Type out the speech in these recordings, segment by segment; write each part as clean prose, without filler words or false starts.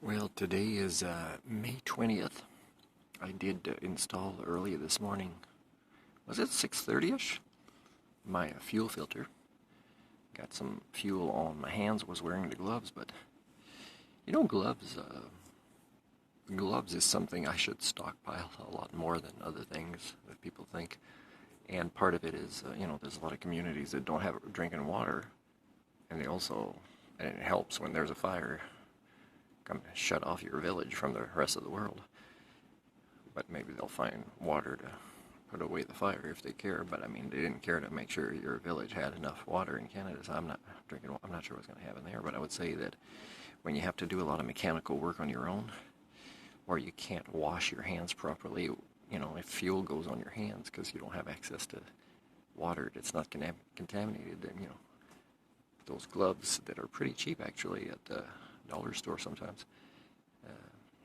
Well, today is May 20th. I did install early this morning. Was it 6:30ish? My fuel filter. Got some fuel on my hands, was wearing the gloves, but gloves is something I should stockpile a lot more than other things that people think. And part of it is, there's a lot of communities that don't have drinking water, and and it helps when there's a fire. Come shut off your village from the rest of the world. But maybe they'll find water to put away the fire if they care. But I mean, they didn't care to make sure your village had enough water in Canada. So I'm not sure what's going to happen there. But I would say that when you have to do a lot of mechanical work on your own, or you can't wash your hands properly, if fuel goes on your hands because you don't have access to water that's not contaminated, then those gloves that are pretty cheap actually at the dollar store sometimes.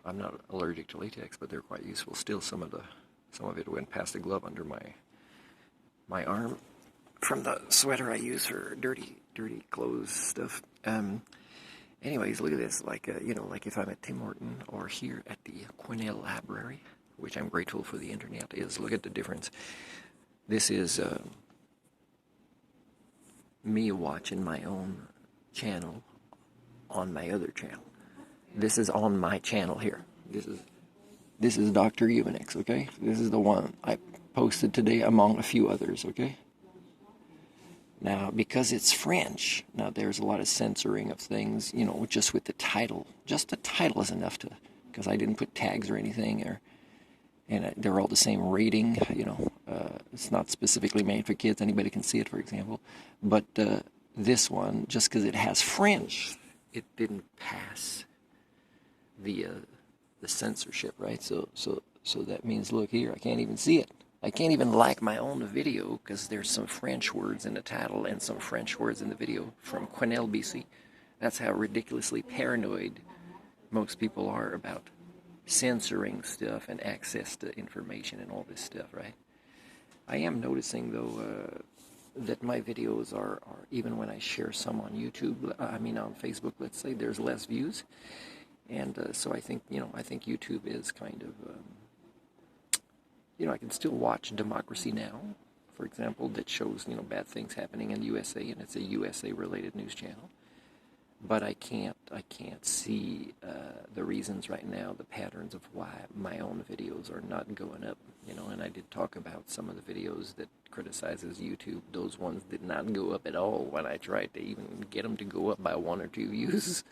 I'm not allergic to latex, but they're quite useful. Still, some of it went past the glove under my arm from the sweater I use for dirty clothes stuff. Anyways, look at this. Like if I'm at Tim Horton or here at the Quesnel Library, which I'm grateful for the internet, look at the difference. This is me watching my own channel on my other channel. This is on my channel here. This is Dr. Evenix, okay? This is the one I posted today among a few others, okay? Now, because it's French, now there's a lot of censoring of things, just with the title. Just the title is enough because I didn't put tags or anything, and they're all the same rating, it's not specifically made for kids. Anybody can see it, for example. But this one, just because it has French, it didn't pass the censorship, right? So that means, look here, I can't even see it. I can't even like my own video because there's some French words in the title and some French words in the video from Quesnel, BC. That's how ridiculously paranoid most people are about censoring stuff and access to information and all this stuff, right? I am noticing, though, that my videos are even when I share some on YouTube, on Facebook, let's say, there's less views. And so I think YouTube is kind of, I can still watch Democracy Now!, for example, that shows, bad things happening in USA, and it's a USA-related news channel. But I can't see the reasons right now, the patterns of why my own videos are not going up, and I did talk about some of the videos that criticizes YouTube. Those ones did not go up at all when I tried to even get them to go up by 1 or 2 views.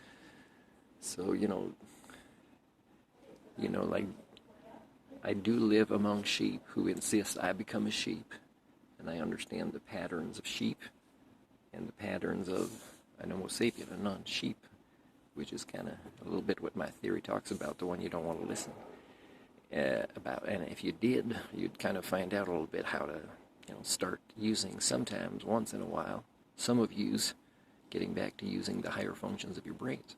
So, like, I do live among sheep who insist I become a sheep, and I understand the patterns of sheep and the patterns of an Homo sapien, a non-sheep, which is kind of a little bit what my theory talks about, the one you don't want to listen about. And if you did, you'd kind of find out a little bit how to, start using sometimes, once in a while, some of yous getting back to using the higher functions of your brains.